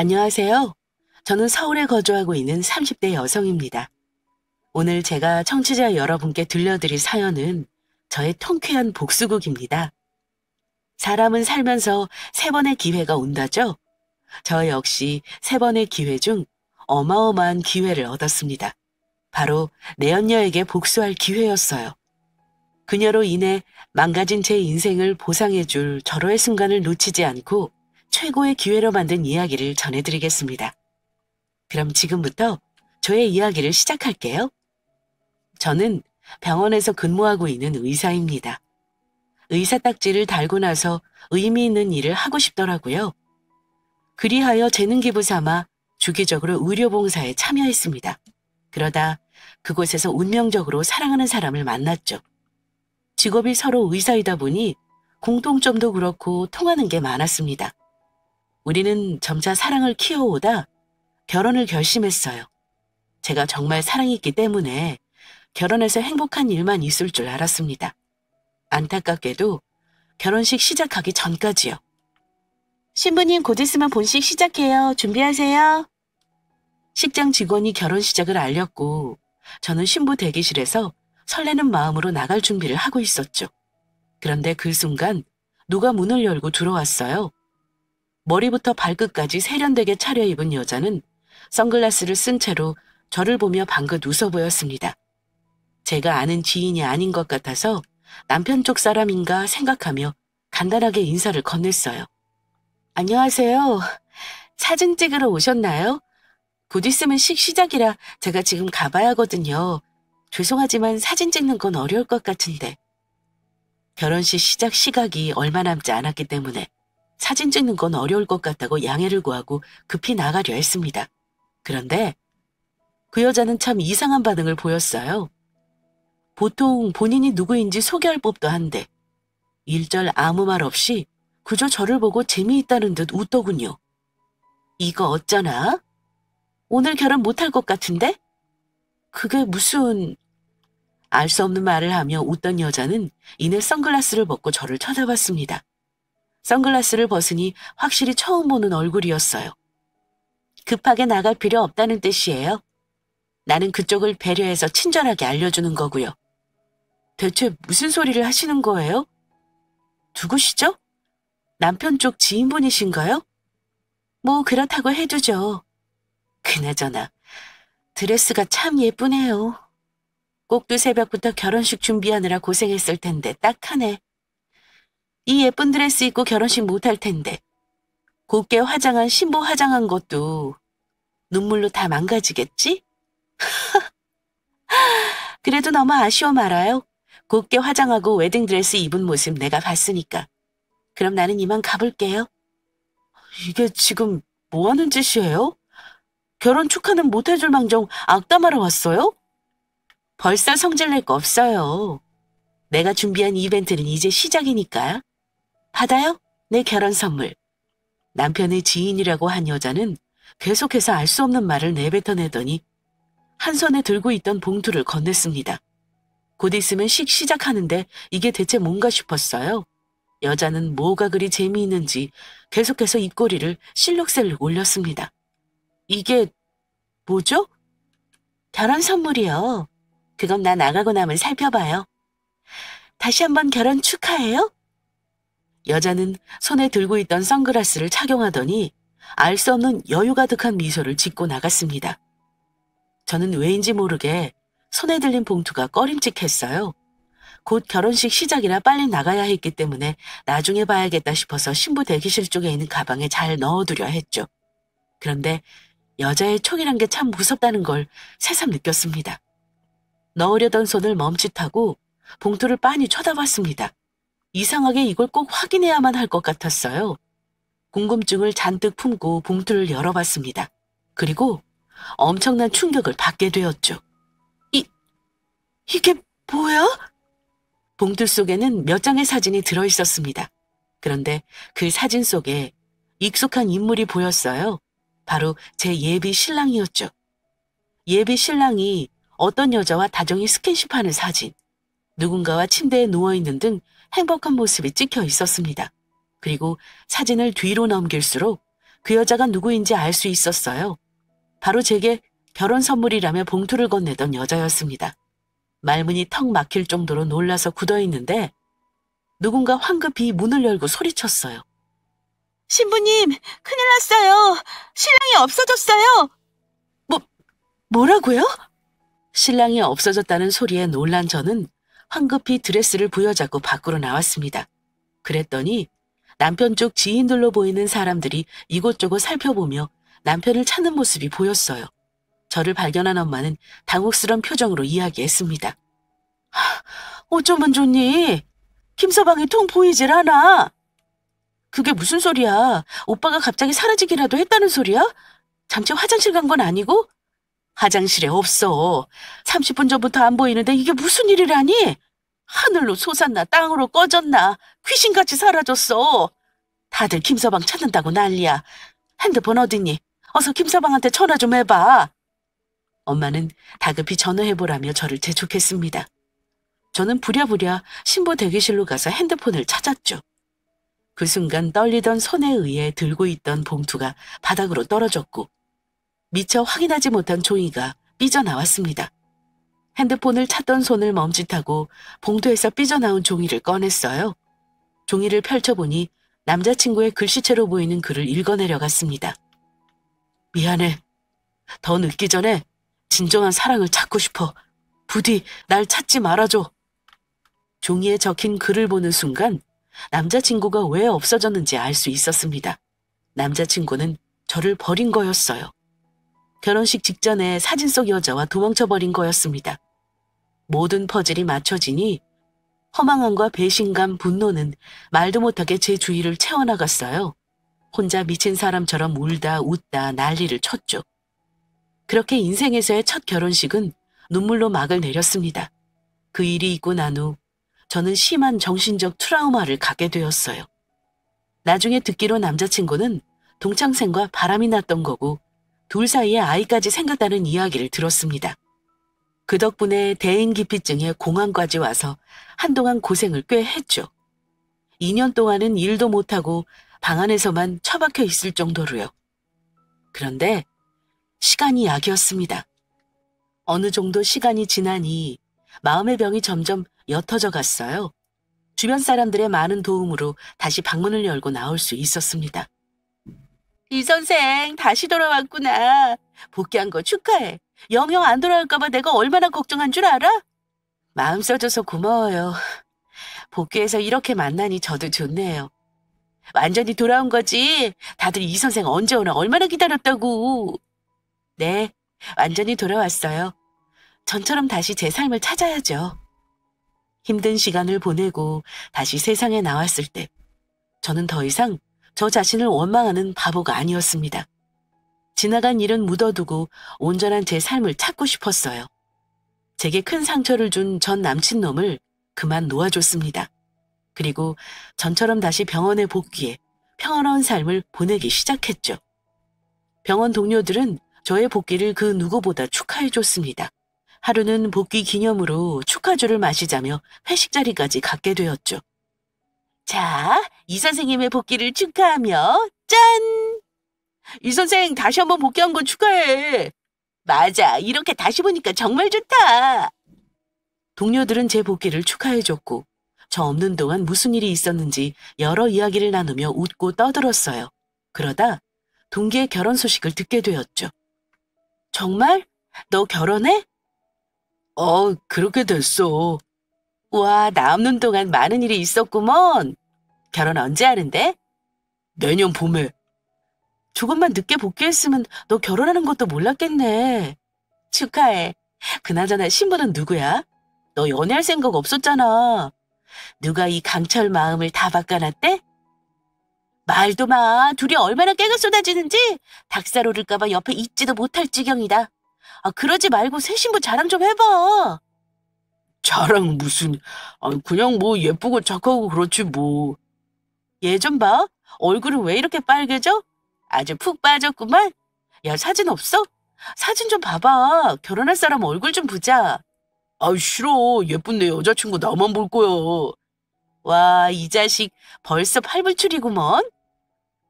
안녕하세요. 저는 서울에 거주하고 있는 30대 여성입니다. 오늘 제가 청취자 여러분께 들려드릴 사연은 저의 통쾌한 복수극입니다. 사람은 살면서 세 번의 기회가 온다죠? 저 역시 세 번의 기회 중 어마어마한 기회를 얻었습니다. 바로 내 연녀에게 복수할 기회였어요. 그녀로 인해 망가진 제 인생을 보상해줄 절호의 순간을 놓치지 않고 최고의 기회로 만든 이야기를 전해드리겠습니다. 그럼 지금부터 저의 이야기를 시작할게요. 저는 병원에서 근무하고 있는 의사입니다. 의사 딱지를 달고 나서 의미 있는 일을 하고 싶더라고요. 그리하여 재능 기부 삼아 주기적으로 의료봉사에 참여했습니다. 그러다 그곳에서 운명적으로 사랑하는 사람을 만났죠. 직업이 서로 의사이다 보니 공통점도 그렇고 통하는 게 많았습니다. 우리는 점차 사랑을 키워오다 결혼을 결심했어요. 제가 정말 사랑이 있기 때문에 결혼해서 행복한 일만 있을 줄 알았습니다. 안타깝게도 결혼식 시작하기 전까지요. 신부님 곧 있으면 본식 시작해요. 준비하세요. 식장 직원이 결혼 시작을 알렸고 저는 신부 대기실에서 설레는 마음으로 나갈 준비를 하고 있었죠. 그런데 그 순간 누가 문을 열고 들어왔어요. 머리부터 발끝까지 세련되게 차려입은 여자는 선글라스를 쓴 채로 저를 보며 방긋 웃어 보였습니다. 제가 아는 지인이 아닌 것 같아서 남편 쪽 사람인가 생각하며 간단하게 인사를 건넸어요. 안녕하세요. 사진 찍으러 오셨나요? 곧 있으면 시작이라 제가 지금 가봐야 하거든요. 죄송하지만 사진 찍는 건 어려울 것 같은데. 결혼식 시작 시각이 얼마 남지 않았기 때문에 사진 찍는 건 어려울 것 같다고 양해를 구하고 급히 나가려 했습니다. 그런데 그 여자는 참 이상한 반응을 보였어요. 보통 본인이 누구인지 소개할 법도 한데 일절 아무 말 없이 그저 저를 보고 재미있다는 듯 웃더군요. 이거 어쩌나? 오늘 결혼 못할 것 같은데? 그게 무슨... 알 수 없는 말을 하며 웃던 여자는 이내 선글라스를 벗고 저를 쳐다봤습니다. 선글라스를 벗으니 확실히 처음 보는 얼굴이었어요. 급하게 나갈 필요 없다는 뜻이에요. 나는 그쪽을 배려해서 친절하게 알려주는 거고요. 대체 무슨 소리를 하시는 거예요? 누구시죠? 남편 쪽 지인분이신가요? 뭐 그렇다고 해두죠. 그나저나 드레스가 참 예쁘네요. 꼭두 새벽부터 결혼식 준비하느라 고생했을 텐데 딱하네. 이 예쁜 드레스 입고 결혼식 못할 텐데 곱게 화장한 신부 화장한 것도 눈물로 다 망가지겠지? 그래도 너무 아쉬워 말아요. 곱게 화장하고 웨딩드레스 입은 모습 내가 봤으니까. 그럼 나는 이만 가볼게요. 이게 지금 뭐 하는 짓이에요? 결혼 축하는 못해줄 망정 악담하러 왔어요? 벌써 성질낼 거 없어요. 내가 준비한 이벤트는 이제 시작이니까. 받아요? 내 결혼 선물. 남편의 지인이라고 한 여자는 계속해서 알 수 없는 말을 내뱉어내더니 한 손에 들고 있던 봉투를 건넸습니다. 곧 있으면 시작하는데 이게 대체 뭔가 싶었어요. 여자는 뭐가 그리 재미있는지 계속해서 입꼬리를 실룩셀룩 올렸습니다. 이게 뭐죠? 결혼 선물이요. 그건 나 나가고 나면 살펴봐요. 다시 한번 결혼 축하해요? 여자는 손에 들고 있던 선글라스를 착용하더니 알 수 없는 여유 가득한 미소를 짓고 나갔습니다. 저는 왜인지 모르게 손에 들린 봉투가 꺼림칙했어요. 곧 결혼식 시작이라 빨리 나가야 했기 때문에 나중에 봐야겠다 싶어서 신부 대기실 쪽에 있는 가방에 잘 넣어두려 했죠. 그런데 여자의 촉이란 게 참 무섭다는 걸 새삼 느꼈습니다. 넣으려던 손을 멈칫하고 봉투를 빤히 쳐다봤습니다. 이상하게 이걸 꼭 확인해야만 할 것 같았어요. 궁금증을 잔뜩 품고 봉투를 열어봤습니다. 그리고 엄청난 충격을 받게 되었죠. 이게 뭐야? 봉투 속에는 몇 장의 사진이 들어있었습니다. 그런데 그 사진 속에 익숙한 인물이 보였어요. 바로 제 예비 신랑이었죠. 예비 신랑이 어떤 여자와 다정히 스킨십하는 사진, 누군가와 침대에 누워있는 등 행복한 모습이 찍혀 있었습니다. 그리고 사진을 뒤로 넘길수록 그 여자가 누구인지 알 수 있었어요. 바로 제게 결혼 선물이라며 봉투를 건네던 여자였습니다. 말문이 턱 막힐 정도로 놀라서 굳어있는데 누군가 황급히 문을 열고 소리쳤어요. 신부님, 큰일 났어요. 신랑이 없어졌어요. 뭐라고요? 신랑이 없어졌다는 소리에 놀란 저는 황급히 드레스를 부여잡고 밖으로 나왔습니다. 그랬더니 남편 쪽 지인들로 보이는 사람들이 이곳저곳 살펴보며 남편을 찾는 모습이 보였어요. 저를 발견한 엄마는 당혹스러운 표정으로 이야기했습니다. 어쩌면 좋니? 김서방이 통 보이질 않아. 그게 무슨 소리야? 오빠가 갑자기 사라지기라도 했다는 소리야? 잠시 화장실 간 건 아니고? 화장실에 없어. 30분 전부터 안 보이는데 이게 무슨 일이라니? 하늘로 솟았나 땅으로 꺼졌나 귀신같이 사라졌어. 다들 김서방 찾는다고 난리야. 핸드폰 어딨니? 어서 김서방한테 전화 좀 해봐. 엄마는 다급히 전화해보라며 저를 재촉했습니다. 저는 부랴부랴 신부 대기실로 가서 핸드폰을 찾았죠. 그 순간 떨리던 손에 의해 들고 있던 봉투가 바닥으로 떨어졌고 미처 확인하지 못한 종이가 삐져나왔습니다. 핸드폰을 찾던 손을 멈칫하고 봉투에서 삐져나온 종이를 꺼냈어요. 종이를 펼쳐보니 남자친구의 글씨체로 보이는 글을 읽어내려갔습니다. 미안해. 더 늦기 전에 진정한 사랑을 찾고 싶어. 부디 날 찾지 말아줘. 종이에 적힌 글을 보는 순간 남자친구가 왜 없어졌는지 알 수 있었습니다. 남자친구는 저를 버린 거였어요. 결혼식 직전에 사진 속 여자와 도망쳐버린 거였습니다. 모든 퍼즐이 맞춰지니 허망함과 배신감, 분노는 말도 못하게 제 주위를 채워나갔어요. 혼자 미친 사람처럼 울다 웃다 난리를 쳤죠. 그렇게 인생에서의 첫 결혼식은 눈물로 막을 내렸습니다. 그 일이 있고 난 후 저는 심한 정신적 트라우마를 갖게 되었어요. 나중에 듣기로 남자친구는 동창생과 바람이 났던 거고 둘 사이에 아이까지 생겼다는 이야기를 들었습니다. 그 덕분에 대인기피증에 공황까지 와서 한동안 고생을 꽤 했죠. 2년 동안은 일도 못하고 방 안에서만 처박혀 있을 정도로요. 그런데 시간이 약이었습니다. 어느 정도 시간이 지나니 마음의 병이 점점 옅어져 갔어요. 주변 사람들의 많은 도움으로 다시 방문을 열고 나올 수 있었습니다. 이 선생 다시 돌아왔구나. 복귀한 거 축하해. 영영 안 돌아올까봐 내가 얼마나 걱정한 줄 알아? 마음 써줘서 고마워요. 복귀해서 이렇게 만나니 저도 좋네요. 완전히 돌아온 거지? 다들 이 선생 언제 오나 얼마나 기다렸다고. 네, 완전히 돌아왔어요. 전처럼 다시 제 삶을 찾아야죠. 힘든 시간을 보내고 다시 세상에 나왔을 때 저는 더 이상 저 자신을 원망하는 바보가 아니었습니다. 지나간 일은 묻어두고 온전한 제 삶을 찾고 싶었어요. 제게 큰 상처를 준 전 남친놈을 그만 놓아줬습니다. 그리고 전처럼 다시 병원에 복귀해 평화로운 삶을 보내기 시작했죠. 병원 동료들은 저의 복귀를 그 누구보다 축하해줬습니다. 하루는 복귀 기념으로 축하주를 마시자며 회식 자리까지 갖게 되었죠. 자, 이 선생님의 복귀를 축하하며 짠! 이 선생 다시 한번 복귀한 건 축하해. 맞아, 이렇게 다시 보니까 정말 좋다. 동료들은 제 복귀를 축하해줬고 저 없는 동안 무슨 일이 있었는지 여러 이야기를 나누며 웃고 떠들었어요. 그러다 동기의 결혼 소식을 듣게 되었죠. 정말? 너 결혼해? 그렇게 됐어. 와, 나 없는 동안 많은 일이 있었구먼. 결혼 언제 하는데? 내년 봄에. 조금만 늦게 복귀했으면 너 결혼하는 것도 몰랐겠네. 축하해. 그나저나 신부는 누구야? 너 연애할 생각 없었잖아. 누가 이 강철 마음을 다 바꿔놨대? 말도 마. 둘이 얼마나 깨가 쏟아지는지 닭살 오를까봐 옆에 있지도 못할 지경이다. 그러지 말고 새 신부 자랑 좀 해봐. 자랑 무슨. 그냥 뭐 예쁘고 착하고 그렇지 뭐. 얘 좀 봐. 얼굴은 왜 이렇게 빨개져? 아주 푹 빠졌구만. 야, 사진 없어? 사진 좀 봐봐. 결혼할 사람 얼굴 좀 보자. 싫어. 예쁜 내 여자친구 나만 볼 거야. 와, 이 자식 벌써 팔불출이구먼.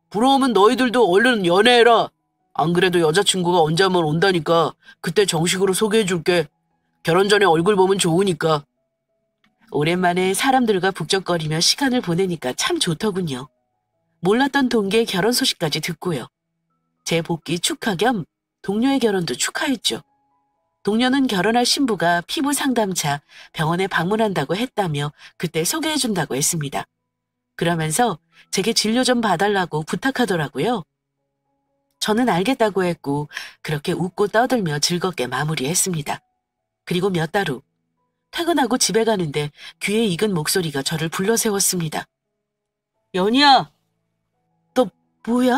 부러우면 너희들도 얼른 연애해라. 안 그래도 여자친구가 언제 한번 온다니까 그때 정식으로 소개해줄게. 결혼 전에 얼굴 보면 좋으니까. 오랜만에 사람들과 북적거리며 시간을 보내니까 참 좋더군요. 몰랐던 동기의 결혼 소식까지 듣고요. 제 복귀 축하 겸 동료의 결혼도 축하했죠. 동료는 결혼할 신부가 피부 상담차 병원에 방문한다고 했다며 그때 소개해준다고 했습니다. 그러면서 제게 진료 좀 봐달라고 부탁하더라고요. 저는 알겠다고 했고 그렇게 웃고 떠들며 즐겁게 마무리했습니다. 그리고 몇 달 후 퇴근하고 집에 가는데 귀에 익은 목소리가 저를 불러세웠습니다. 연희야, 너 뭐야?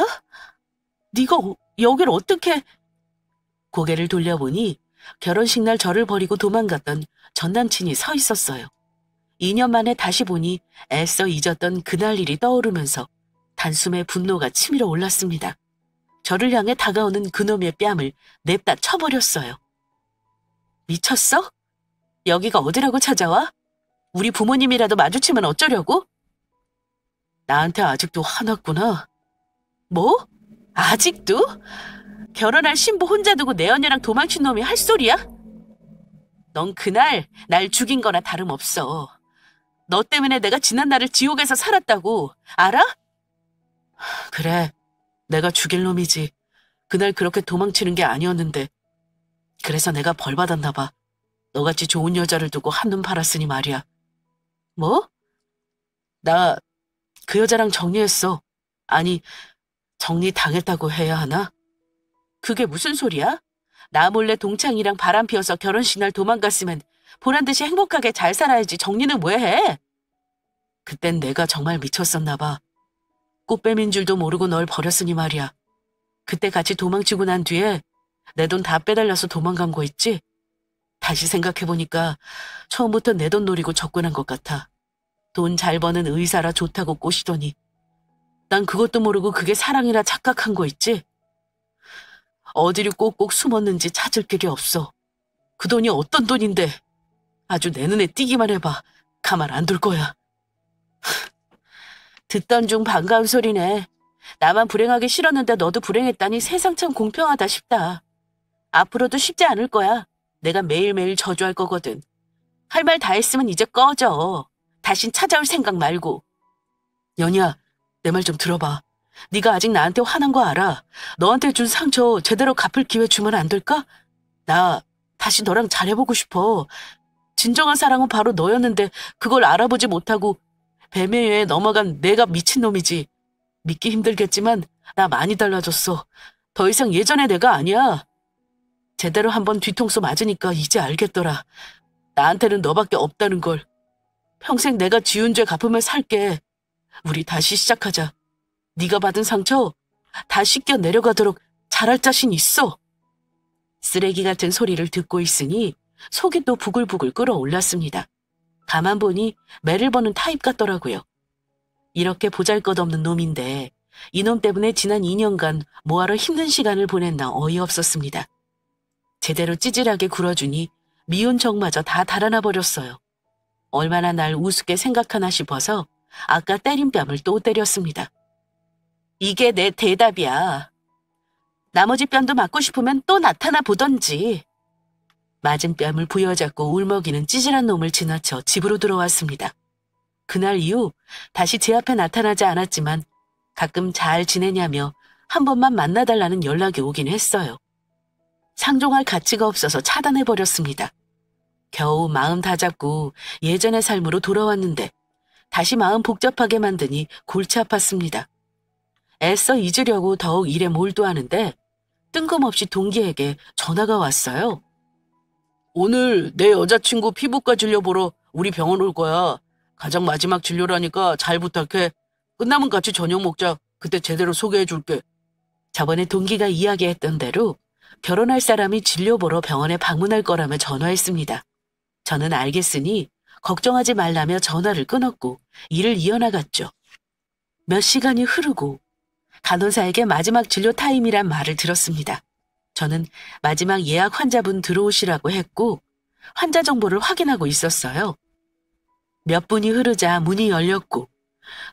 네가 여길 어떻게... 고개를 돌려보니 결혼식 날 저를 버리고 도망갔던 전남친이 서 있었어요. 2년 만에 다시 보니 애써 잊었던 그날 일이 떠오르면서 단숨에 분노가 치밀어 올랐습니다. 저를 향해 다가오는 그놈의 뺨을 냅다 쳐버렸어요. 미쳤어? 여기가 어디라고 찾아와? 우리 부모님이라도 마주치면 어쩌려고? 나한테 아직도 화났구나. 뭐? 아직도? 결혼할 신부 혼자 두고 내 언니랑 도망친 놈이 할 소리야? 넌 그날 날 죽인 거나 다름없어. 너 때문에 내가 지난날을 지옥에서 살았다고. 알아? 그래, 내가 죽일 놈이지. 그날 그렇게 도망치는 게 아니었는데. 그래서 내가 벌 받았나 봐. 너같이 좋은 여자를 두고 한눈 팔았으니 말이야. 뭐? 나 그 여자랑 정리했어. 아니, 정리당했다고 해야 하나? 그게 무슨 소리야? 나 몰래 동창이랑 바람 피워서 결혼식 날 도망갔으면 보란듯이 행복하게 잘 살아야지 정리는 왜 해? 그땐 내가 정말 미쳤었나 봐. 꽃뱀인 줄도 모르고 널 버렸으니 말이야. 그때 같이 도망치고 난 뒤에 내 돈 다 빼달라서 도망간 거 있지? 다시 생각해보니까 처음부터 내 돈 노리고 접근한 것 같아. 돈 잘 버는 의사라 좋다고 꼬시더니 난 그것도 모르고 그게 사랑이라 착각한 거 있지? 어디로 꼭꼭 숨었는지 찾을 길이 없어. 그 돈이 어떤 돈인데 아주 내 눈에 띄기만 해봐. 가만 안 둘 거야. 듣던 중 반가운 소리네. 나만 불행하기 싫었는데 너도 불행했다니 세상 참 공평하다 싶다. 앞으로도 쉽지 않을 거야. 내가 매일매일 저주할 거거든. 할 말 다 했으면 이제 꺼져. 다신 찾아올 생각 말고. 연희야, 내 말 좀 들어봐. 네가 아직 나한테 화난 거 알아. 너한테 준 상처 제대로 갚을 기회 주면 안 될까? 나 다시 너랑 잘해보고 싶어. 진정한 사랑은 바로 너였는데 그걸 알아보지 못하고 뱀의 넘어간 내가 미친놈이지. 믿기 힘들겠지만 나 많이 달라졌어. 더 이상 예전의 내가 아니야. 제대로 한번 뒤통수 맞으니까 이제 알겠더라. 나한테는 너밖에 없다는 걸. 평생 내가 지은 죄 갚으며 살게. 우리 다시 시작하자. 네가 받은 상처 다 씻겨 내려가도록 잘할 자신 있어. 쓰레기 같은 소리를 듣고 있으니 속이 또 부글부글 끓어올랐습니다. 가만 보니 매를 버는 타입 같더라고요. 이렇게 보잘것없는 놈인데 이놈 때문에 지난 2년간 뭐하러 힘든 시간을 보냈나 어이없었습니다. 제대로 찌질하게 굴어주니 미운 정마저 다 달아나 버렸어요. 얼마나 날 우습게 생각하나 싶어서 아까 때린 뺨을 또 때렸습니다. 이게 내 대답이야. 나머지 뺨도 맞고 싶으면 또 나타나 보던지. 맞은 뺨을 부여잡고 울먹이는 찌질한 놈을 지나쳐 집으로 들어왔습니다. 그날 이후 다시 제 앞에 나타나지 않았지만 가끔 잘 지내냐며 한 번만 만나달라는 연락이 오긴 했어요. 상종할 가치가 없어서 차단해버렸습니다. 겨우 마음 다잡고 예전의 삶으로 돌아왔는데 다시 마음 복잡하게 만드니 골치 아팠습니다. 애써 잊으려고 더욱 일에 몰두하는데 뜬금없이 동기에게 전화가 왔어요. 오늘 내 여자친구 피부과 진료 보러 우리 병원 올 거야. 가장 마지막 진료라니까 잘 부탁해. 끝나면 같이 저녁 먹자. 그때 제대로 소개해 줄게. 저번에 동기가 이야기했던 대로 결혼할 사람이 진료 보러 병원에 방문할 거라며 전화했습니다. 저는 알겠으니 걱정하지 말라며 전화를 끊었고 일을 이어나갔죠. 몇 시간이 흐르고 간호사에게 마지막 진료 타임이란 말을 들었습니다. 저는 마지막 예약 환자분 들어오시라고 했고 환자 정보를 확인하고 있었어요. 몇 분이 흐르자 문이 열렸고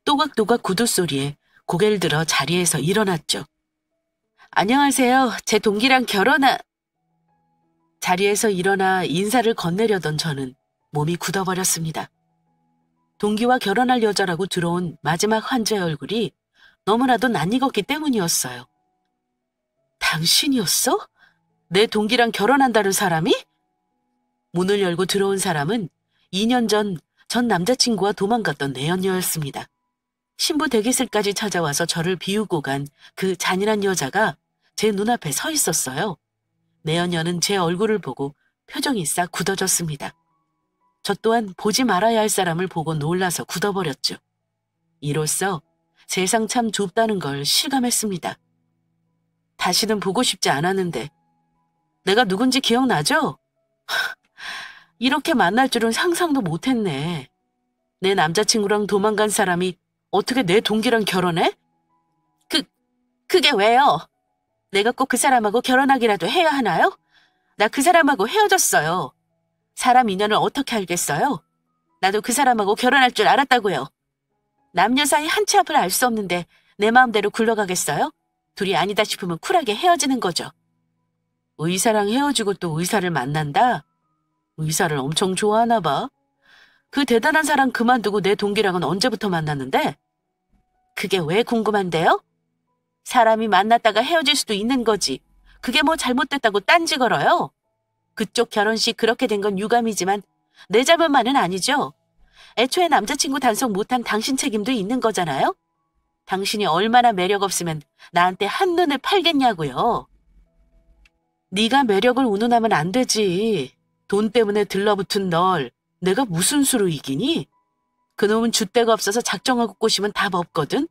또각또각 구두 소리에 고개를 들어 자리에서 일어났죠. 안녕하세요. 제 동기랑 자리에서 일어나 인사를 건네려던 저는 몸이 굳어버렸습니다. 동기와 결혼할 여자라고 들어온 마지막 환자의 얼굴이 너무나도 낯익었기 때문이었어요. 당신이었어? 내 동기랑 결혼한다는 사람이? 문을 열고 들어온 사람은 2년 전 남자친구와 도망갔던 내연녀였습니다. 신부 대기실까지 찾아와서 저를 비우고 간 그 잔인한 여자가 제 눈앞에 서 있었어요. 내연녀는 제 얼굴을 보고 표정이 싹 굳어졌습니다. 저 또한 보지 말아야 할 사람을 보고 놀라서 굳어버렸죠. 이로써 세상 참 좁다는 걸 실감했습니다. 다시는 보고 싶지 않았는데 내가 누군지 기억나죠? 이렇게 만날 줄은 상상도 못했네. 내 남자친구랑 도망간 사람이 어떻게 내 동기랑 결혼해? 그게 왜요? 내가 꼭 그 사람하고 결혼하기라도 해야 하나요? 나 그 사람하고 헤어졌어요. 사람 인연을 어떻게 알겠어요? 나도 그 사람하고 결혼할 줄 알았다고요. 남녀 사이 한 치 앞을 알 수 없는데 내 마음대로 굴러가겠어요? 둘이 아니다 싶으면 쿨하게 헤어지는 거죠. 의사랑 헤어지고 또 의사를 만난다? 의사를 엄청 좋아하나 봐. 그 대단한 사람 그만두고 내 동기랑은 언제부터 만났는데? 그게 왜 궁금한데요? 사람이 만났다가 헤어질 수도 있는 거지. 그게 뭐 잘못됐다고 딴지 걸어요? 그쪽 결혼식 그렇게 된 건 유감이지만 내 잘못만은 아니죠. 애초에 남자친구 단속 못한 당신 책임도 있는 거잖아요? 당신이 얼마나 매력 없으면 나한테 한눈을 팔겠냐고요. 네가 매력을 운운하면 안 되지. 돈 때문에 들러붙은 널 내가 무슨 수로 이기니? 그놈은 줏대가 없어서 작정하고 꼬시면 답 없거든.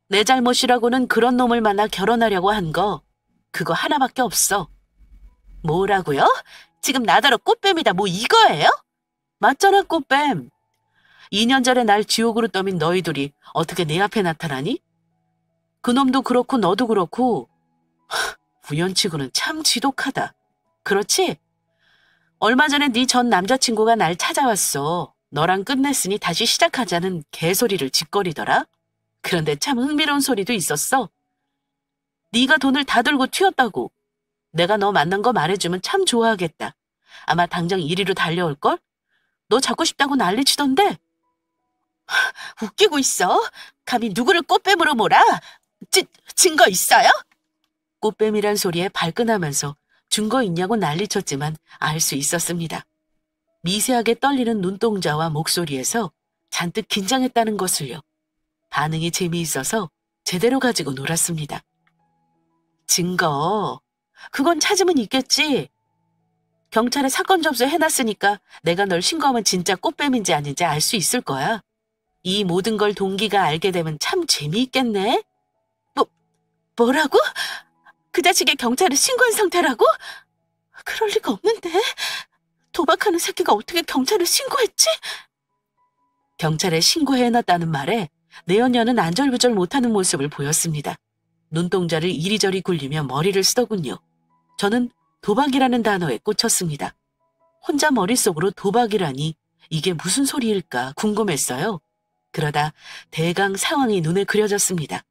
내 잘못이라고는 그런 놈을 만나 결혼하려고 한 거 그거 하나밖에 없어. 뭐라고요? 지금 나더러 꽃뱀이다 뭐 이거예요? 맞잖아 꽃뱀. 2년 전에 날 지옥으로 떠민 너희 둘이 어떻게 내 앞에 나타나니? 그놈도 그렇고 너도 그렇고 우연치고는 참 지독하다. 그렇지? 얼마 전에 네 전 남자친구가 날 찾아왔어. 너랑 끝냈으니 다시 시작하자는 개소리를 짓거리더라. 그런데 참 흥미로운 소리도 있었어. 네가 돈을 다 들고 튀었다고. 내가 너 만난 거 말해주면 참 좋아하겠다. 아마 당장 이리로 달려올걸? 너 잡고 싶다고 난리치던데? 웃기고 있어? 감히 누구를 꽃뱀으로 몰아? 증거 있어요? 꽃뱀이란 소리에 발끈하면서 증거 있냐고 난리쳤지만 알 수 있었습니다. 미세하게 떨리는 눈동자와 목소리에서 잔뜩 긴장했다는 것을요. 반응이 재미있어서 제대로 가지고 놀았습니다. 증거, 그건 찾으면 있겠지. 경찰에 사건 접수 해놨으니까 내가 널 신고하면 진짜 꽃뱀인지 아닌지 알 수 있을 거야. 이 모든 걸 동기가 알게 되면 참 재미있겠네. 뭐라고? 그 자식의 경찰에 신고한 상태라고? 그럴 리가 없는데. 도박하는 새끼가 어떻게 경찰에 신고했지? 경찰에 신고해놨다는 말에 내연녀는 안절부절 못하는 모습을 보였습니다. 눈동자를 이리저리 굴리며 머리를 쓰더군요. 저는 도박이라는 단어에 꽂혔습니다. 혼자 머릿속으로 도박이라니 이게 무슨 소리일까 궁금했어요. 그러다 대강 상황이 눈에 그려졌습니다.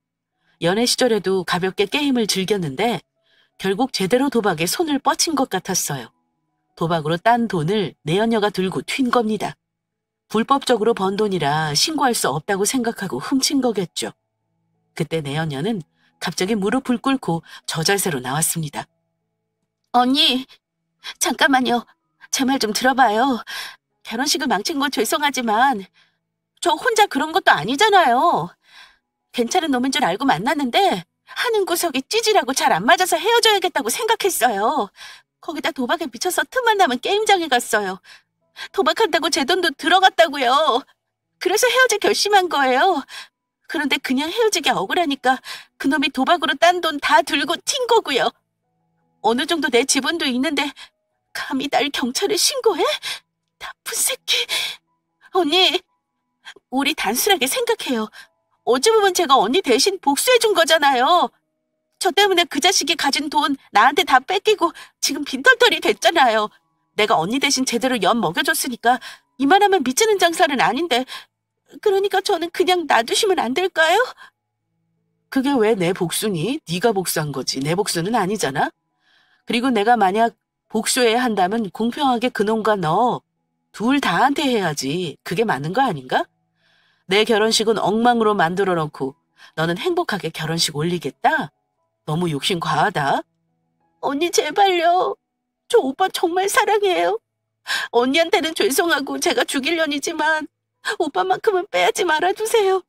연애 시절에도 가볍게 게임을 즐겼는데 결국 제대로 도박에 손을 뻗친 것 같았어요. 도박으로 딴 돈을 내연녀가 들고 튄 겁니다. 불법적으로 번 돈이라 신고할 수 없다고 생각하고 훔친 거겠죠. 그때 내연녀는 갑자기 무릎을 꿇고 저 자세로 나왔습니다. 언니, 잠깐만요. 제 말 좀 들어봐요. 결혼식을 망친 건 죄송하지만 저 혼자 그런 것도 아니잖아요. 괜찮은 놈인 줄 알고 만났는데 하는 구석이 찌질하고 잘 안 맞아서 헤어져야겠다고 생각했어요. 거기다 도박에 미쳐서 틈만 나면 게임장에 갔어요. 도박한다고 제 돈도 들어갔다고요. 그래서 헤어질 결심한 거예요. 그런데 그냥 헤어지기 억울하니까 그놈이 도박으로 딴 돈 다 들고 튄 거고요. 어느 정도 내 지분도 있는데 감히 날 경찰에 신고해? 나쁜 새끼. 언니, 우리 단순하게 생각해요. 어찌 보면 제가 언니 대신 복수해준 거잖아요. 저 때문에 그 자식이 가진 돈 나한테 다 뺏기고 지금 빈털털이 됐잖아요. 내가 언니 대신 제대로 연 먹여줬으니까 이만하면 미치는 장사는 아닌데 그러니까 저는 그냥 놔두시면 안 될까요? 그게 왜 내 복수니? 네가 복수한 거지. 내 복수는 아니잖아. 그리고 내가 만약 복수해야 한다면 공평하게 그놈과 너 둘 다한테 해야지. 그게 맞는 거 아닌가? 내 결혼식은 엉망으로 만들어 놓고 너는 행복하게 결혼식 올리겠다? 너무 욕심 과하다. 언니 제발요. 저 오빠 정말 사랑해요. 언니한테는 죄송하고 제가 죽일 년이지만 오빠만큼은 빼앗지 말아주세요.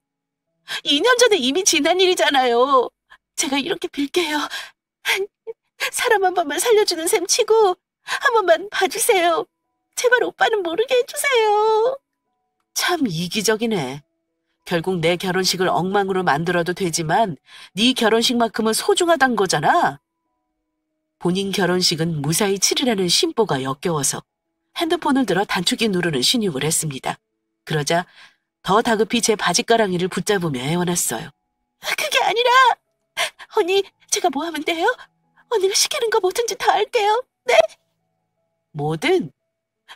2년 전에 이미 지난 일이잖아요. 제가 이렇게 빌게요. 사람 한 번만 살려주는 셈 치고 한 번만 봐주세요. 제발 오빠는 모르게 해주세요. 참 이기적이네. 결국 내 결혼식을 엉망으로 만들어도 되지만 네 결혼식만큼은 소중하단 거잖아. 본인 결혼식은 무사히 치르라는 심보가 역겨워서 핸드폰을 들어 단축키 누르는 신용을 했습니다. 그러자 더 다급히 제 바지가랑이를 붙잡으며 애원했어요. 그게 아니라 언니 제가 뭐 하면 돼요? 언니가 시키는 거 뭐든지 다 할게요. 네? 뭐든?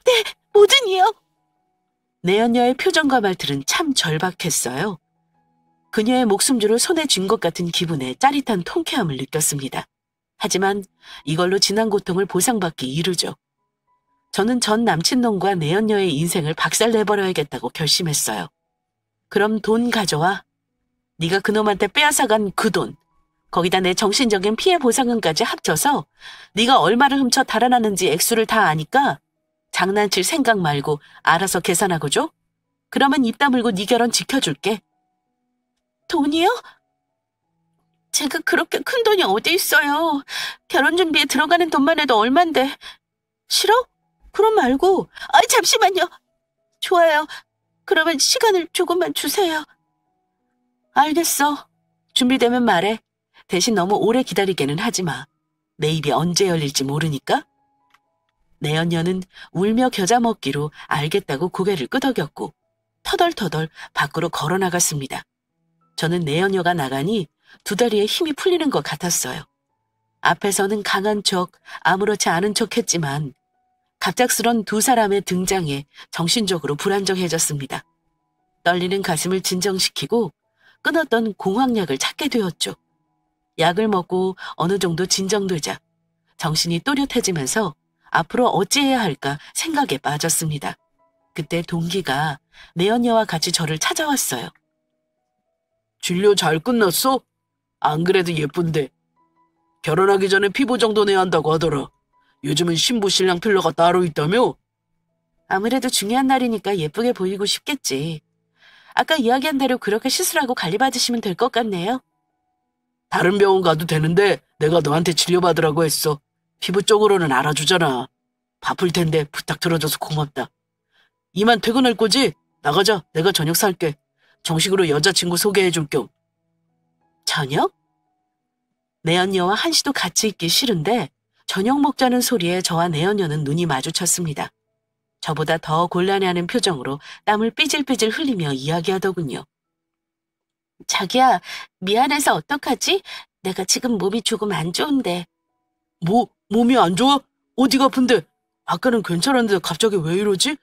네, 뭐든이요. 내연녀의 표정과 말들은 참 절박했어요. 그녀의 목숨줄을 손에 쥔 것 같은 기분에 짜릿한 통쾌함을 느꼈습니다. 하지만 이걸로 지난 고통을 보상받기 이르죠. 저는 전 남친놈과 내연녀의 인생을 박살내버려야겠다고 결심했어요. 그럼 돈 가져와. 네가 그놈한테 빼앗아간 그 돈, 거기다 내 정신적인 피해 보상금까지 합쳐서 네가 얼마를 훔쳐 달아났는지 액수를 다 아니까 장난칠 생각 말고 알아서 계산하고 줘. 그러면 입 다물고 네 결혼 지켜줄게. 돈이요? 제가 그렇게 큰 돈이 어디 있어요. 결혼 준비에 들어가는 돈만 해도 얼만데. 싫어? 그럼 말고. 아이 잠시만요. 좋아요. 그러면 시간을 조금만 주세요. 알겠어. 준비되면 말해. 대신 너무 오래 기다리게는 하지 마. 내 입이 언제 열릴지 모르니까. 내연녀는 울며 겨자 먹기로 알겠다고 고개를 끄덕였고 터덜터덜 밖으로 걸어나갔습니다. 저는 내연녀가 나가니 두 다리에 힘이 풀리는 것 같았어요. 앞에서는 강한 척, 아무렇지 않은 척 했지만 갑작스런 두 사람의 등장에 정신적으로 불안정해졌습니다. 떨리는 가슴을 진정시키고 끊었던 공황약을 찾게 되었죠. 약을 먹고 어느 정도 진정되자 정신이 또렷해지면서 앞으로 어찌해야 할까 생각에 빠졌습니다. 그때 동기가 내연녀와 같이 저를 찾아왔어요. 진료 잘 끝났어? 안 그래도 예쁜데. 결혼하기 전에 피부 정도 내야 한다고 하더라. 요즘은 신부 신랑 필러가 따로 있다며? 아무래도 중요한 날이니까 예쁘게 보이고 싶겠지. 아까 이야기한 대로 그렇게 시술하고 관리받으시면 될 것 같네요. 다른 병원 가도 되는데 내가 너한테 진료받으라고 했어. 피부 쪽으로는 알아주잖아. 바쁠 텐데 부탁 들어줘서 고맙다. 이만 퇴근할 거지? 나가자. 내가 저녁 살게. 정식으로 여자친구 소개해줄 겸. 저녁? 내연녀와 한시도 같이 있기 싫은데 저녁 먹자는 소리에 저와 내연녀는 눈이 마주쳤습니다. 저보다 더 곤란해하는 표정으로 땀을 삐질삐질 흘리며 이야기하더군요. 자기야, 미안해서 어떡하지? 내가 지금 몸이 조금 안 좋은데. 뭐, 몸이 안 좋아? 어디가 아픈데? 아까는 괜찮았는데 갑자기 왜 이러지?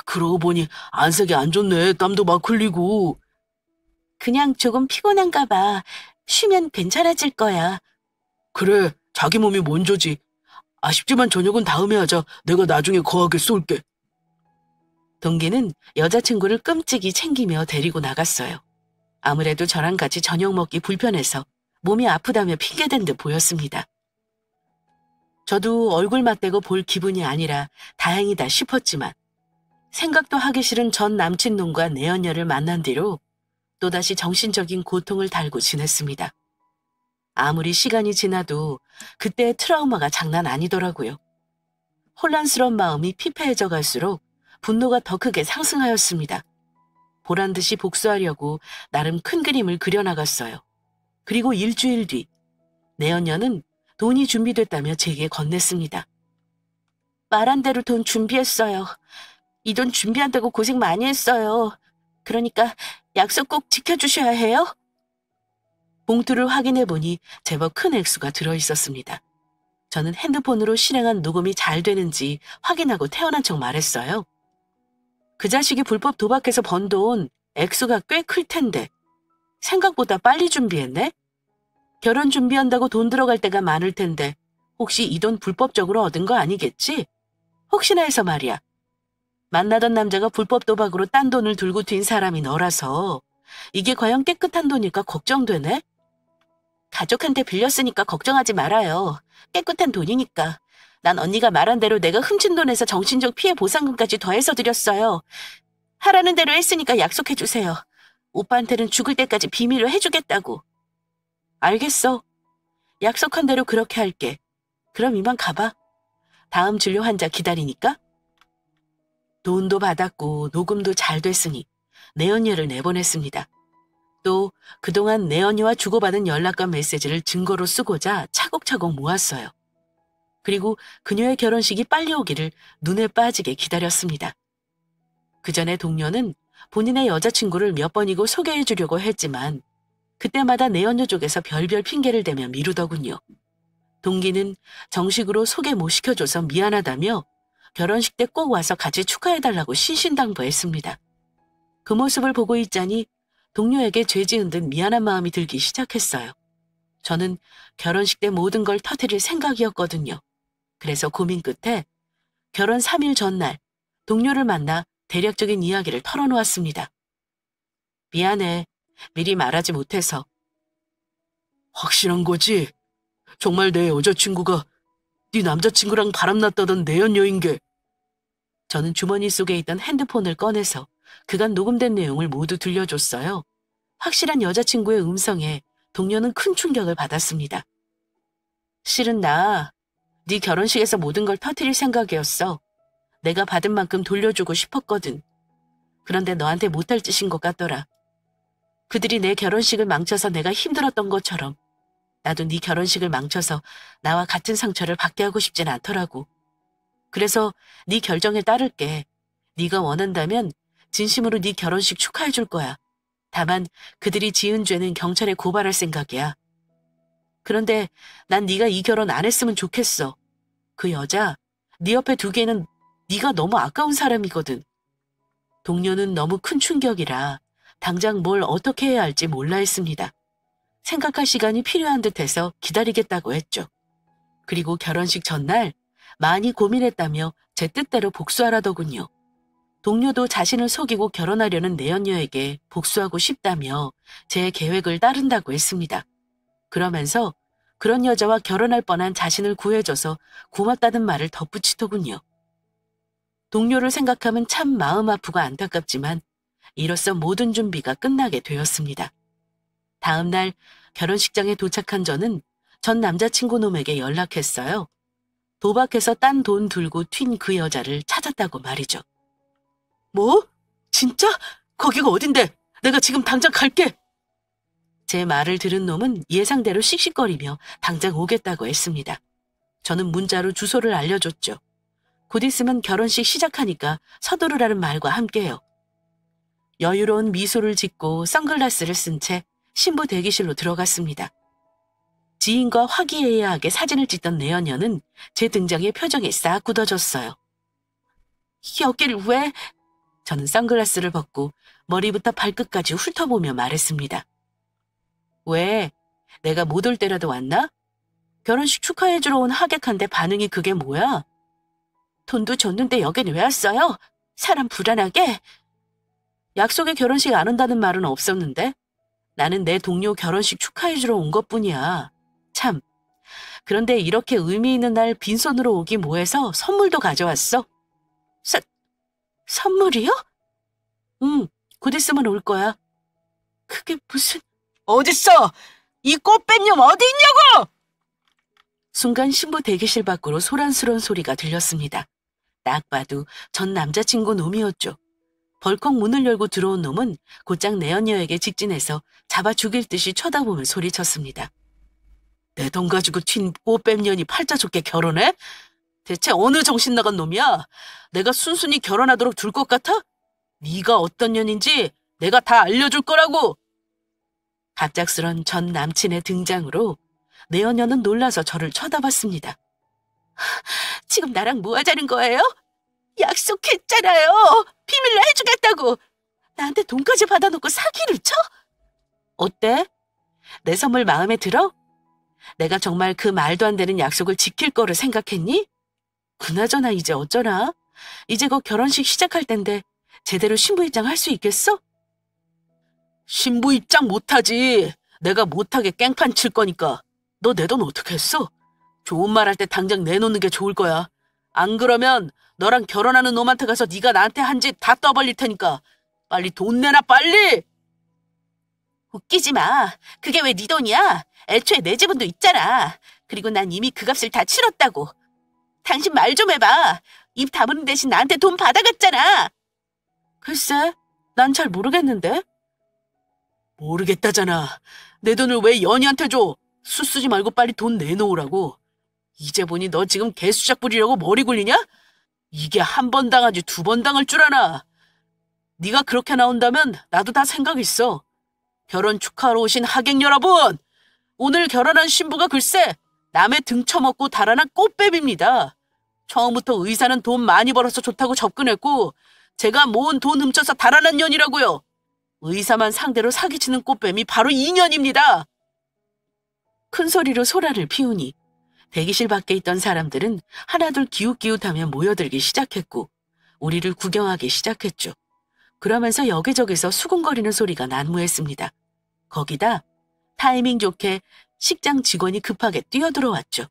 그러고 보니 안색이 안 좋네. 땀도 막 흘리고. 그냥 조금 피곤한가 봐. 쉬면 괜찮아질 거야. 그래, 자기 몸이 먼저지. 아쉽지만 저녁은 다음에 하자. 내가 나중에 거하게 쏠게. 동기는 여자친구를 끔찍이 챙기며 데리고 나갔어요. 아무래도 저랑 같이 저녁 먹기 불편해서 몸이 아프다며 핑계댄 듯 보였습니다. 저도 얼굴 맞대고 볼 기분이 아니라 다행이다 싶었지만 생각도 하기 싫은 전 남친놈과 내연녀를 만난 뒤로 또다시 정신적인 고통을 달고 지냈습니다. 아무리 시간이 지나도 그때의 트라우마가 장난 아니더라고요. 혼란스러운 마음이 피폐해져 갈수록 분노가 더 크게 상승하였습니다. 보란듯이 복수하려고 나름 큰 그림을 그려나갔어요. 그리고 일주일 뒤 내연녀는 돈이 준비됐다며 제게 건넸습니다. 말한 대로 돈 준비했어요. 이 돈 준비한다고 고생 많이 했어요. 그러니까 약속 꼭 지켜주셔야 해요. 봉투를 확인해보니 제법 큰 액수가 들어있었습니다. 저는 핸드폰으로 실행한 녹음이 잘 되는지 확인하고 태어난 척 말했어요. 그 자식이 불법 도박해서 번 돈 액수가 꽤 클 텐데 생각보다 빨리 준비했네? 결혼 준비한다고 돈 들어갈 때가 많을 텐데 혹시 이 돈 불법적으로 얻은 거 아니겠지? 혹시나 해서 말이야. 만나던 남자가 불법 도박으로 딴 돈을 들고 튄 사람이 너라서 이게 과연 깨끗한 돈일까 걱정되네? 가족한테 빌렸으니까 걱정하지 말아요. 깨끗한 돈이니까. 난 언니가 말한 대로 내가 훔친 돈에서 정신적 피해 보상금까지 더해서 드렸어요. 하라는 대로 했으니까 약속해주세요. 오빠한테는 죽을 때까지 비밀로 해주겠다고. 알겠어. 약속한 대로 그렇게 할게. 그럼 이만 가봐. 다음 진료 환자 기다리니까. 돈도 받았고 녹음도 잘 됐으니 내 언니를 내보냈습니다. 또 그동안 내 언니와 주고받은 연락과 메시지를 증거로 쓰고자 차곡차곡 모았어요. 그리고 그녀의 결혼식이 빨리 오기를 눈에 빠지게 기다렸습니다. 그 전에 동료는 본인의 여자친구를 몇 번이고 소개해 주려고 했지만 그때마다 내 언니 쪽에서 별별 핑계를 대며 미루더군요. 동기는 정식으로 소개 못 시켜줘서 미안하다며 결혼식 때 꼭 와서 같이 축하해달라고 신신당부했습니다. 그 모습을 보고 있자니 동료에게 죄 지은 듯 미안한 마음이 들기 시작했어요. 저는 결혼식 때 모든 걸 터뜨릴 생각이었거든요. 그래서 고민 끝에 결혼 3일 전날 동료를 만나 대략적인 이야기를 털어놓았습니다. 미안해. 미리 말하지 못해서. 확실한 거지? 정말 내 여자친구가 네 남자친구랑 바람났다던 내연녀인 게. 저는 주머니 속에 있던 핸드폰을 꺼내서 그간 녹음된 내용을 모두 들려줬어요. 확실한 여자친구의 음성에 동료는 큰 충격을 받았습니다. 실은 나 네 결혼식에서 모든 걸 터뜨릴 생각이었어. 내가 받은 만큼 돌려주고 싶었거든. 그런데 너한테 못할 짓인 것 같더라. 그들이 내 결혼식을 망쳐서 내가 힘들었던 것처럼 나도 네 결혼식을 망쳐서 나와 같은 상처를 받게 하고 싶진 않더라고. 그래서 네 결정에 따를게. 네가 원한다면 진심으로 네 결혼식 축하해 줄 거야. 다만 그들이 지은 죄는 경찰에 고발할 생각이야. 그런데 난 네가 이 결혼 안 했으면 좋겠어. 그 여자, 네 옆에 두기에는 네가 너무 아까운 사람이거든. 동료는 너무 큰 충격이라 당장 뭘 어떻게 해야 할지 몰라 했습니다. 생각할 시간이 필요한 듯해서 기다리겠다고 했죠. 그리고 결혼식 전날 많이 고민했다며 제 뜻대로 복수하라더군요. 동료도 자신을 속이고 결혼하려는 내연녀에게 복수하고 싶다며 제 계획을 따른다고 했습니다. 그러면서 그런 여자와 결혼할 뻔한 자신을 구해줘서 고맙다는 말을 덧붙이더군요. 동료를 생각하면 참 마음 아프고 안타깝지만 이로써 모든 준비가 끝나게 되었습니다. 다음 날 결혼식장에 도착한 저는 전 남자친구 놈에게 연락했어요. 도박해서 딴 돈 들고 튄 그 여자를 찾았다고 말이죠. 뭐? 진짜? 거기가 어딘데? 내가 지금 당장 갈게. 제 말을 들은 놈은 예상대로 씩씩거리며 당장 오겠다고 했습니다. 저는 문자로 주소를 알려줬죠. 곧 있으면 결혼식 시작하니까 서두르라는 말과 함께요. 여유로운 미소를 짓고 선글라스를 쓴 채 신부 대기실로 들어갔습니다. 지인과 화기애애하게 사진을 찍던 내연녀는 제 등장에 표정이 싹 굳어졌어요. 여길 왜? 저는 선글라스를 벗고 머리부터 발끝까지 훑어보며 말했습니다. 왜? 내가 못 올 때라도 왔나? 결혼식 축하해주러 온 하객한테 반응이 그게 뭐야? 돈도 줬는데 여긴 왜 왔어요? 사람 불안하게? 약속에 결혼식 안 온다는 말은 없었는데 나는 내 동료 결혼식 축하해주러 온 것뿐이야. 참. 그런데 이렇게 의미 있는 날 빈손으로 오기 뭐해서 선물도 가져왔어. 선물이요? 응, 곧 있으면 올 거야. 그게 무슨... 어딨어? 이 꽃뱀념 어디 있냐고! 순간 신부 대기실 밖으로 소란스러운 소리가 들렸습니다. 딱 봐도 전 남자친구 놈이었죠. 벌컥 문을 열고 들어온 놈은 곧장 내연녀에게 직진해서 잡아 죽일 듯이 쳐다보며 소리쳤습니다. 내 돈 가지고 튄 꽃뱀년이 팔자 좋게 결혼해? 대체 어느 정신 나간 놈이야? 내가 순순히 결혼하도록 둘 것 같아? 네가 어떤 년인지 내가 다 알려줄 거라고! 갑작스런 전 남친의 등장으로 내연녀는 놀라서 저를 쳐다봤습니다. 지금 나랑 뭐 하자는 거예요? 약속했잖아요. 비밀로 해주겠다고. 나한테 돈까지 받아놓고 사기를 쳐? 어때? 내 선물 마음에 들어? 내가 정말 그 말도 안 되는 약속을 지킬 거를 생각했니? 그나저나 이제 어쩌나? 이제 곧 결혼식 시작할 텐데 제대로 신부 입장 할 수 있겠어? 신부 입장 못하지. 내가 못하게 깽판 칠 거니까. 너 내 돈 어떻게 했어? 좋은 말 할 때 당장 내놓는 게 좋을 거야. 안 그러면 너랑 결혼하는 놈한테 가서 네가 나한테 한 짓 다 떠벌릴 테니까 빨리 돈 내놔 빨리! 웃기지 마. 그게 왜 네 돈이야? 애초에 내 지분도 있잖아. 그리고 난 이미 그 값을 다 치렀다고. 당신 말 좀 해봐. 입 다무는 대신 나한테 돈 받아갔잖아. 글쎄, 난 잘 모르겠는데. 모르겠다잖아. 내 돈을 왜 연희한테 줘? 수쓰지 말고 빨리 돈 내놓으라고. 이제 보니 너 지금 개수작 부리려고 머리 굴리냐? 이게 한 번 당하지 두 번 당할 줄 아나. 네가 그렇게 나온다면 나도 다 생각 있어. 결혼 축하하러 오신 하객 여러분! 오늘 결혼한 신부가 글쎄 남의 등 쳐먹고 달아난 꽃뱀입니다. 처음부터 의사는 돈 많이 벌어서 좋다고 접근했고 제가 모은 돈 훔쳐서 달아난 년이라고요. 의사만 상대로 사기치는 꽃뱀이 바로 이 년입니다. 큰 소리로 소란을 피우니 대기실 밖에 있던 사람들은 하나둘 기웃기웃하며 모여들기 시작했고 우리를 구경하기 시작했죠. 그러면서 여기저기서 수군거리는 소리가 난무했습니다. 거기다 타이밍 좋게 식장 직원이 급하게 뛰어들어왔죠.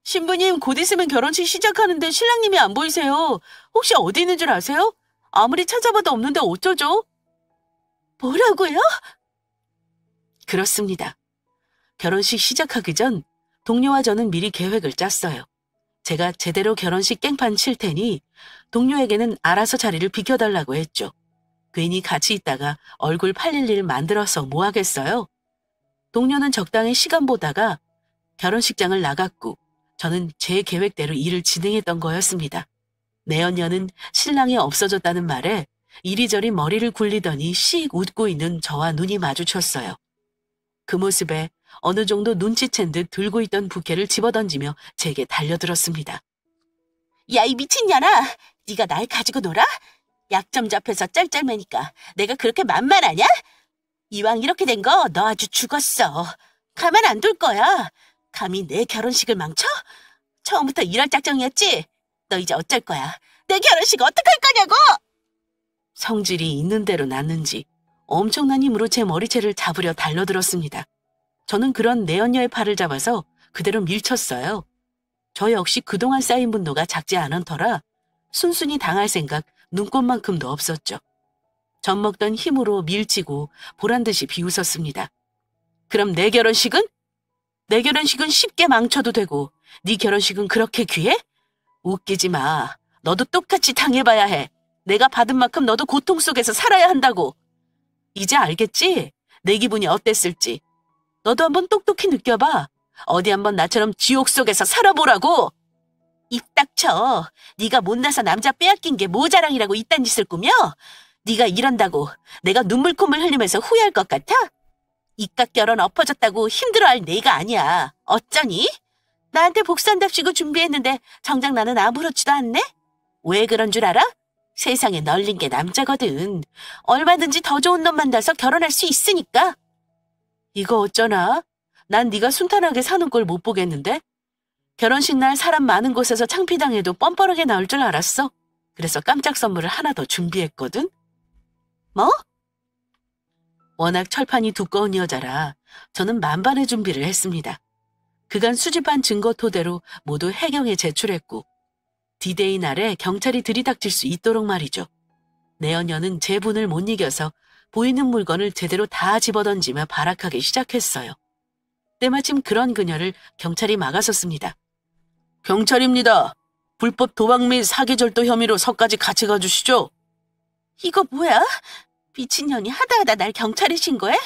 신부님, 곧 있으면 결혼식 시작하는데 신랑님이 안 보이세요. 혹시 어디 있는 줄 아세요? 아무리 찾아봐도 없는데 어쩌죠? 뭐라고요? 그렇습니다. 결혼식 시작하기 전 동료와 저는 미리 계획을 짰어요. 제가 제대로 결혼식 깽판 칠 테니 동료에게는 알아서 자리를 비켜달라고 했죠. 괜히 같이 있다가 얼굴 팔릴 일 만들어서 뭐 하겠어요? 동료는 적당히 시간 보다가 결혼식장을 나갔고 저는 제 계획대로 일을 진행했던 거였습니다. 내연녀는 신랑이 없어졌다는 말에 이리저리 머리를 굴리더니 씩 웃고 있는 저와 눈이 마주쳤어요. 그 모습에 어느 정도 눈치챈 듯 들고 있던 부케를 집어던지며 제게 달려들었습니다. 야, 이 미친년아! 네가 날 가지고 놀아? 약점 잡혀서 짤짤매니까 내가 그렇게 만만하냐? 이왕 이렇게 된 거 너 아주 죽었어. 가만 안 둘 거야. 감히 내 결혼식을 망쳐? 처음부터 이럴 작정이었지? 너 이제 어쩔 거야? 내 결혼식 어떡할 거냐고! 성질이 있는 대로 났는지 엄청난 힘으로 제 머리채를 잡으려 달려들었습니다. 저는 그런 내연녀의 팔을 잡아서 그대로 밀쳤어요. 저 역시 그동안 쌓인 분노가 작지 않은 터라 순순히 당할 생각 눈꽃만큼도 없었죠. 젖먹던 힘으로 밀치고 보란듯이 비웃었습니다. 그럼 내 결혼식은? 내 결혼식은 쉽게 망쳐도 되고 네 결혼식은 그렇게 귀해? 웃기지 마. 너도 똑같이 당해봐야 해. 내가 받은 만큼 너도 고통 속에서 살아야 한다고. 이제 알겠지? 내 기분이 어땠을지. 너도 한번 똑똑히 느껴봐. 어디 한번 나처럼 지옥 속에서 살아보라고. 입 닥쳐. 네가 못나서 남자 빼앗긴 게 모자랑이라고 이딴 짓을 꾸며? 네가 이런다고 내가 눈물 콧물 흘리면서 후회할 것 같아? 이깟 결혼 엎어졌다고 힘들어할 내가 아니야. 어쩌니? 나한테 복수한답시고 준비했는데 정작 나는 아무렇지도 않네? 왜 그런 줄 알아? 세상에 널린 게 남자거든. 얼마든지 더 좋은 놈 만나서 결혼할 수 있으니까. 이거 어쩌나? 난 네가 순탄하게 사는 걸 못 보겠는데? 결혼식 날 사람 많은 곳에서 창피당해도 뻔뻔하게 나올 줄 알았어. 그래서 깜짝 선물을 하나 더 준비했거든. 뭐? 워낙 철판이 두꺼운 여자라 저는 만반의 준비를 했습니다. 그간 수집한 증거 토대로 모두 해경에 제출했고 디데이 날에 경찰이 들이닥칠 수 있도록 말이죠. 내연녀는 제 분을 못 이겨서 보이는 물건을 제대로 다 집어던지며 발악하기 시작했어요. 때마침 그런 그녀를 경찰이 막아섰습니다. 경찰입니다. 불법 도박 및 사기절도 혐의로 서까지 같이 가주시죠. 이거 뭐야? 미친년이 하다하다 날 경찰에 신고해?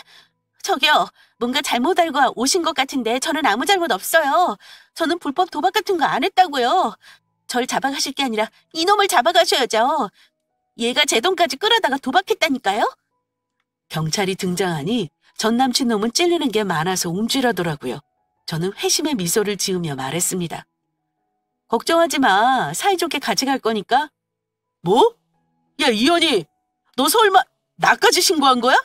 저기요, 뭔가 잘못 알고 오신 것 같은데 저는 아무 잘못 없어요. 저는 불법 도박 같은 거 안 했다고요. 절 잡아가실 게 아니라 이놈을 잡아가셔야죠. 얘가 제 돈까지 끌어다가 도박했다니까요. 경찰이 등장하니 전 남친 놈은 찔리는 게 많아서 움찔하더라고요. 저는 회심의 미소를 지으며 말했습니다. 걱정하지 마. 사이좋게 같이 갈 거니까. 뭐? 야, 이현이, 너 설마 나까지 신고한 거야?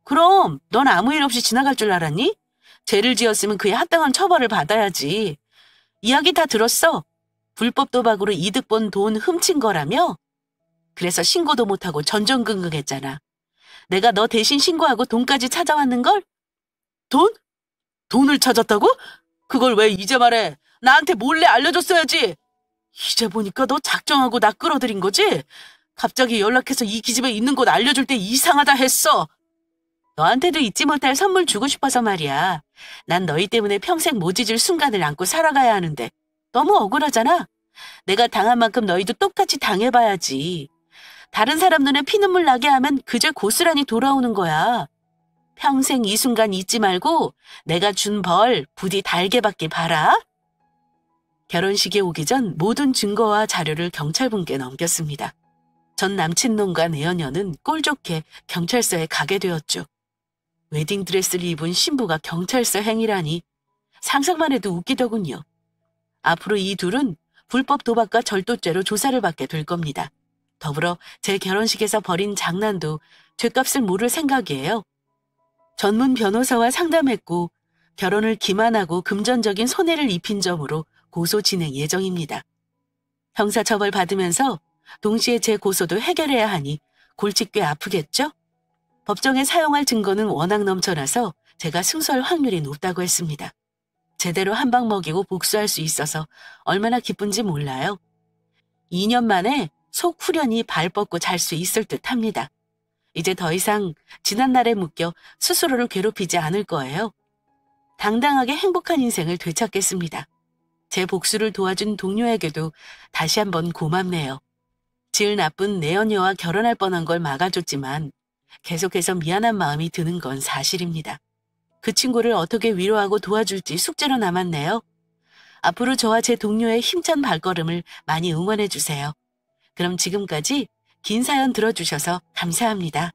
그럼 넌 아무 일 없이 지나갈 줄 알았니? 죄를 지었으면 그에 합당한 처벌을 받아야지. 이야기 다 들었어. 불법 도박으로 이득 본 돈 훔친 거라며? 그래서 신고도 못하고 전전긍긍했잖아. 내가 너 대신 신고하고 돈까지 찾아왔는걸? 돈? 돈을 찾았다고? 그걸 왜 이제 말해? 나한테 몰래 알려줬어야지. 이제 보니까 너 작정하고 나 끌어들인 거지? 갑자기 연락해서 이 기집애 있는 곳 알려줄 때 이상하다 했어. 너한테도 잊지 못할 선물 주고 싶어서 말이야. 난 너희 때문에 평생 못 잊을 순간을 안고 살아가야 하는데 너무 억울하잖아. 내가 당한 만큼 너희도 똑같이 당해봐야지. 다른 사람 눈에 피눈물 나게 하면 그저 고스란히 돌아오는 거야. 평생 이 순간 잊지 말고 내가 준 벌 부디 달게 받길 바라. 결혼식에 오기 전 모든 증거와 자료를 경찰분께 넘겼습니다. 전 남친놈과 내연녀는 꼴 좋게 경찰서에 가게 되었죠. 웨딩드레스를 입은 신부가 경찰서 행위라니 상상만 해도 웃기더군요. 앞으로 이 둘은 불법 도박과 절도죄로 조사를 받게 될 겁니다. 더불어 제 결혼식에서 벌인 장난도 죗값을 물을 생각이에요. 전문 변호사와 상담했고 결혼을 기만하고 금전적인 손해를 입힌 점으로 고소 진행 예정입니다. 형사처벌 받으면서 동시에 제 고소도 해결해야 하니 골치 꽤 아프겠죠? 법정에 사용할 증거는 워낙 넘쳐나서 제가 승소할 확률이 높다고 했습니다. 제대로 한 방 먹이고 복수할 수 있어서 얼마나 기쁜지 몰라요. 2년 만에 속 후련히 발 뻗고 잘 수 있을 듯 합니다. 이제 더 이상 지난날에 묶여 스스로를 괴롭히지 않을 거예요. 당당하게 행복한 인생을 되찾겠습니다. 제 복수를 도와준 동료에게도 다시 한번 고맙네요. 질 나쁜 내연녀와 결혼할 뻔한 걸 막아줬지만 계속해서 미안한 마음이 드는 건 사실입니다. 그 친구를 어떻게 위로하고 도와줄지 숙제로 남았네요. 앞으로 저와 제 동료의 힘찬 발걸음을 많이 응원해 주세요. 그럼 지금까지 긴 사연 들어주셔서 감사합니다.